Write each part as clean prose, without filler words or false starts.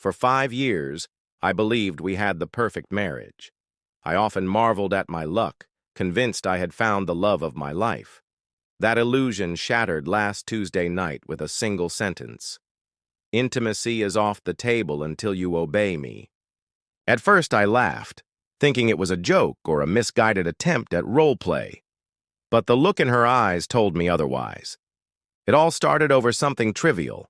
For 5 years, I believed we had the perfect marriage. I often marveled at my luck, convinced I had found the love of my life. That illusion shattered last Tuesday night with a single sentence. Intimacy is off the table until you obey me. At first I laughed, thinking it was a joke or a misguided attempt at role play. But the look in her eyes told me otherwise. It all started over something trivial.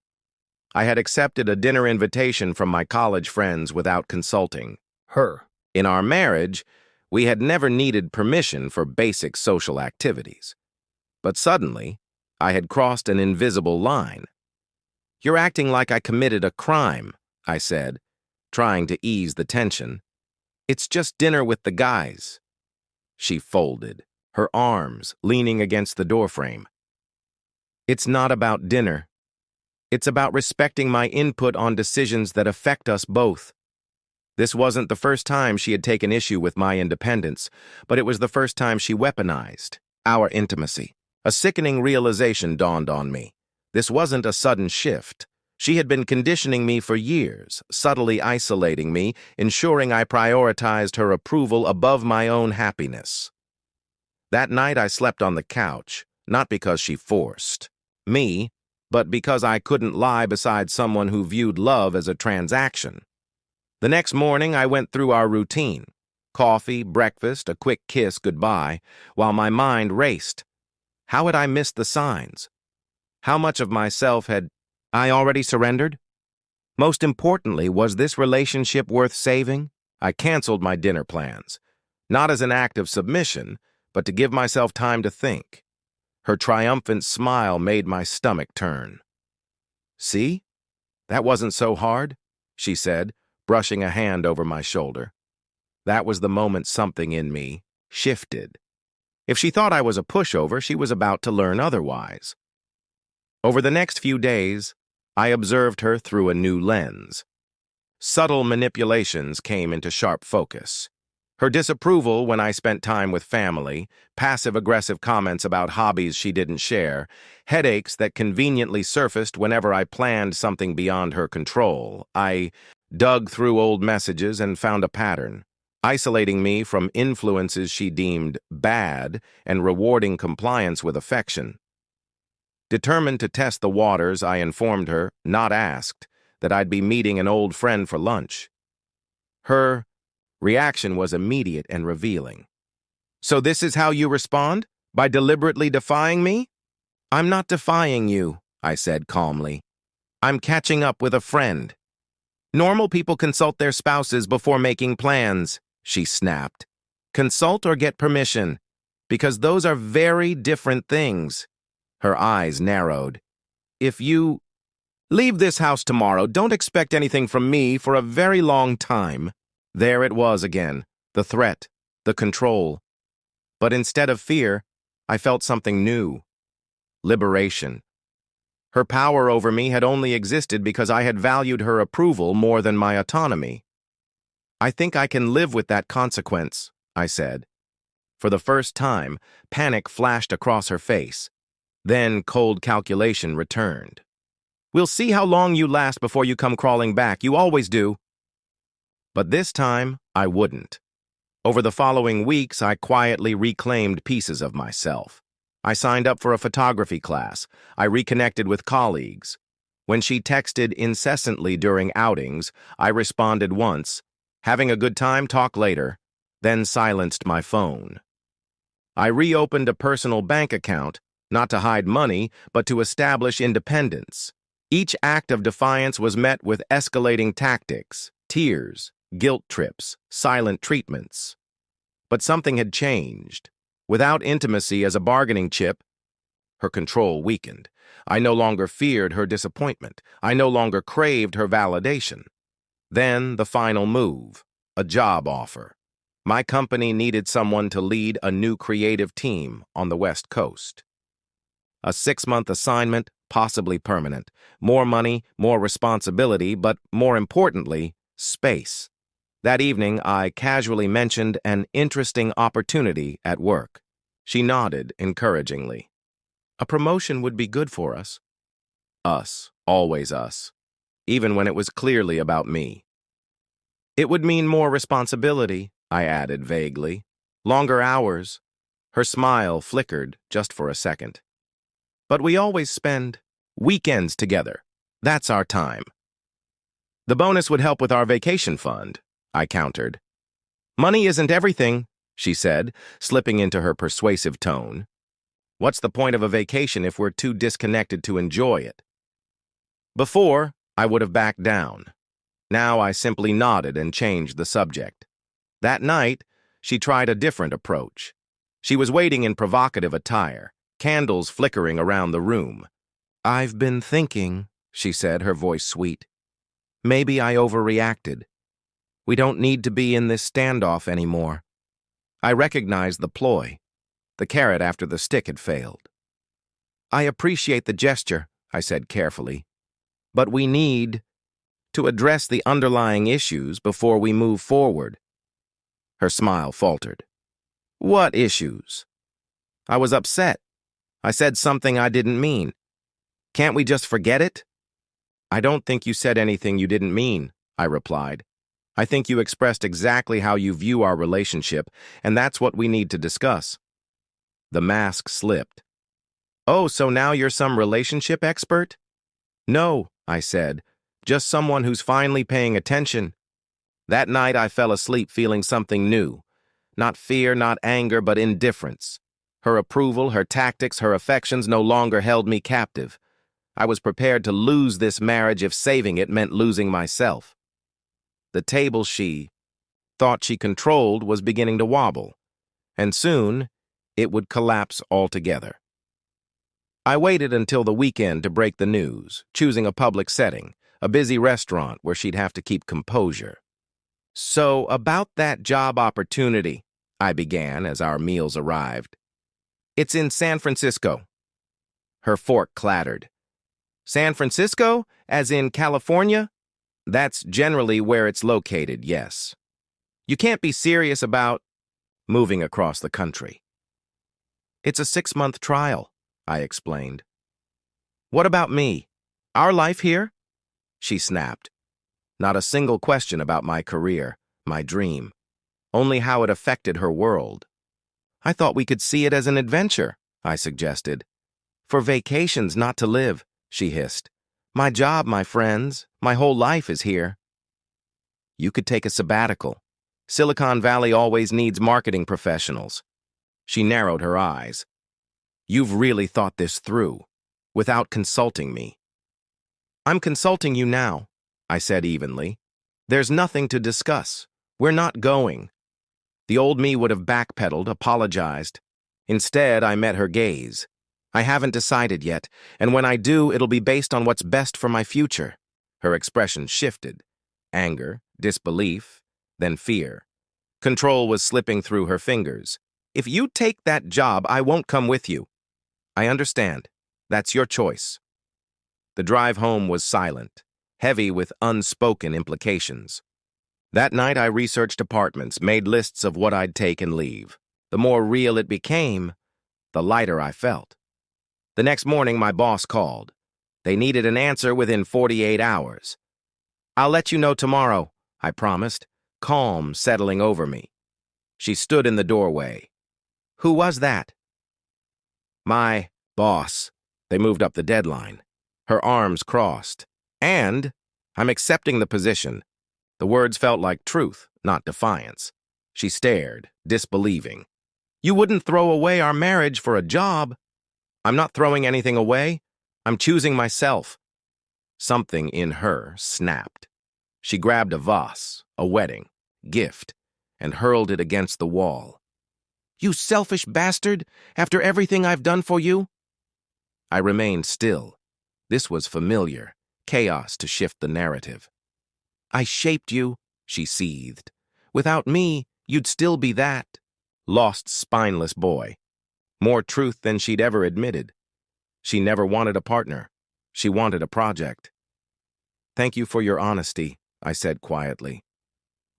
I had accepted a dinner invitation from my college friends without consulting her. In our marriage, we had never needed permission for basic social activities. But suddenly, I had crossed an invisible line. "You're acting like I committed a crime," I said, trying to ease the tension. "It's just dinner with the guys." She folded, her arms leaning against the doorframe. "It's not about dinner. It's about respecting my input on decisions that affect us both." This wasn't the first time she had taken issue with my independence, but it was the first time she weaponized our intimacy. A sickening realization dawned on me. This wasn't a sudden shift. She had been conditioning me for years, subtly isolating me, ensuring I prioritized her approval above my own happiness. That night I slept on the couch, not because she forced me, but because I couldn't lie beside someone who viewed love as a transaction. The next morning I went through our routine. Coffee, breakfast, a quick kiss goodbye, while my mind raced. How had I missed the signs? How much of myself had I already surrendered? Most importantly, was this relationship worth saving? I canceled my dinner plans, not as an act of submission, but to give myself time to think. Her triumphant smile made my stomach turn. "See? That wasn't so hard," she said, brushing a hand over my shoulder. That was the moment something in me shifted. If she thought I was a pushover, she was about to learn otherwise. Over the next few days, I observed her through a new lens. Subtle manipulations came into sharp focus. Her disapproval when I spent time with family, passive-aggressive comments about hobbies she didn't share, headaches that conveniently surfaced whenever I planned something beyond her control. I dug through old messages and found a pattern, isolating me from influences she deemed bad and rewarding compliance with affection. Determined to test the waters, I informed her, not asked, that I'd be meeting an old friend for lunch. Her reaction was immediate and revealing. "So this is how you respond? By deliberately defying me?" "I'm not defying you," I said calmly. "I'm catching up with a friend." "Normal people consult their spouses before making plans," she snapped. "Consult or get permission, because those are very different things." Her eyes narrowed. "If you leave this house tomorrow, don't expect anything from me for a very long time." There it was again, the threat, the control. But instead of fear, I felt something new. Liberation. Her power over me had only existed because I had valued her approval more than my autonomy. "I think I can live with that consequence," I said. For the first time, panic flashed across her face. Then cold calculation returned. "We'll see how long you last before you come crawling back. You always do." But this time, I wouldn't. Over the following weeks, I quietly reclaimed pieces of myself. I signed up for a photography class. I reconnected with colleagues. When she texted incessantly during outings, I responded once, "Having a good time, talk later," then silenced my phone. I reopened a personal bank account, not to hide money, but to establish independence. Each act of defiance was met with escalating tactics, tears, guilt trips, silent treatments. But something had changed. Without intimacy as a bargaining chip, her control weakened. I no longer feared her disappointment. I no longer craved her validation. Then the final move, a job offer. My company needed someone to lead a new creative team on the West Coast. A 6-month assignment, possibly permanent. More money, more responsibility, but more importantly, space. That evening, I casually mentioned an interesting opportunity at work. She nodded encouragingly. "A promotion would be good for us." Us, always us. even when it was clearly about me. It would mean more responsibility, I added vaguely. Longer hours. Her smile flickered just for a second. But we always spend weekends together. That's our time. The bonus would help with our vacation fund, I countered. Money isn't everything, she said, slipping into her persuasive tone. What's the point of a vacation if we're too disconnected to enjoy it? Before, I would have backed down. Now I simply nodded and changed the subject. That night, she tried a different approach. She was waiting in provocative attire, candles flickering around the room. I've been thinking, she said, her voice sweet. Maybe I overreacted. We don't need to be in this standoff anymore. I recognized the ploy, the carrot after the stick had failed. I appreciate the gesture, I said carefully, but we need to address the underlying issues before we move forward. Her smile faltered. What issues? I was upset. I said something I didn't mean. Can't we just forget it? I don't think you said anything you didn't mean, I replied. I think you expressed exactly how you view our relationship, and that's what we need to discuss. The mask slipped. Oh, so now you're some relationship expert? No, I said, just someone who's finally paying attention. That night I fell asleep feeling something new. Not fear, not anger, but indifference. Her approval, her tactics, her affections no longer held me captive. I was prepared to lose this marriage if saving it meant losing myself. The table she thought she controlled was beginning to wobble, and soon it would collapse altogether. I waited until the weekend to break the news, choosing a public setting, a busy restaurant where she'd have to keep composure. So, about that job opportunity, I began as our meals arrived. It's in San Francisco. Her fork clattered. San Francisco, as in California? That's generally where it's located, yes. You can't be serious about moving across the country. It's a 6-month trial, I explained. What about me? Our life here? She snapped. Not a single question about my career, my dream, only how it affected her world. I thought we could see it as an adventure, I suggested. For vacations, not to live, she hissed. My job, my friends, my whole life is here. You could take a sabbatical. Silicon Valley always needs marketing professionals. She narrowed her eyes. You've really thought this through, without consulting me. I'm consulting you now, I said evenly. There's nothing to discuss. We're not going. The old me would have backpedaled, apologized. Instead, I met her gaze. I haven't decided yet, and when I do, it'll be based on what's best for my future. Her expression shifted. Anger, disbelief, then fear. Control was slipping through her fingers. If you take that job, I won't come with you. I understand. That's your choice. The drive home was silent, heavy with unspoken implications. That night I researched apartments, made lists of what I'd take and leave. The more real it became, the lighter I felt. The next morning my boss called. They needed an answer within 48 hours. I'll let you know tomorrow, I promised, calm settling over me. She stood in the doorway. Who was that? My boss. They moved up the deadline. Her arms crossed. And I'm accepting the position. The words felt like truth, not defiance. She stared, disbelieving. You wouldn't throw away our marriage for a job. I'm not throwing anything away. I'm choosing myself. Something in her snapped. She grabbed a vase, a wedding, gift, and hurled it against the wall. You selfish bastard, after everything I've done for you? I remained still. This was familiar, chaos to shift the narrative. I shaped you, she seethed. Without me, you'd still be that. Lost, spineless boy. More truth than she'd ever admitted. She never wanted a partner. She wanted a project. Thank you for your honesty, I said quietly.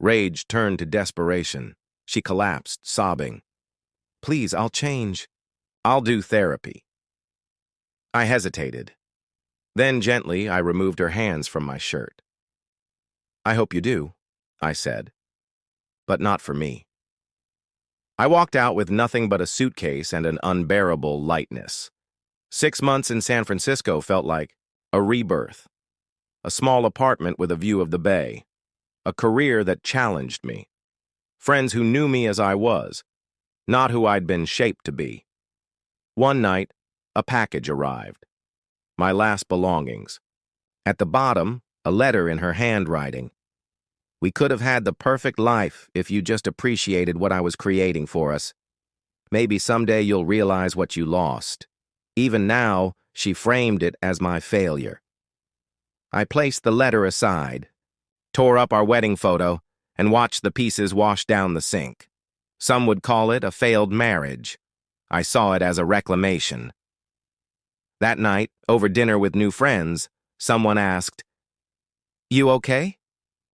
Rage turned to desperation. She collapsed, sobbing. Please, I'll change. I'll do therapy. I hesitated. Then gently, I removed her hands from my shirt. "I hope you do," I said, "but not for me." I walked out with nothing but a suitcase and an unbearable lightness. 6 months in San Francisco felt like a rebirth, a small apartment with a view of the bay, a career that challenged me, friends who knew me as I was, not who I'd been shaped to be. One night, a package arrived. My last belongings. At the bottom, a letter in her handwriting. "We could have had the perfect life if you just appreciated what I was creating for us. Maybe someday you'll realize what you lost." Even now, she framed it as my failure. I placed the letter aside, tore up our wedding photo, and watched the pieces wash down the sink. Some would call it a failed marriage. I saw it as a reclamation. That night, over dinner with new friends, someone asked, "You okay?"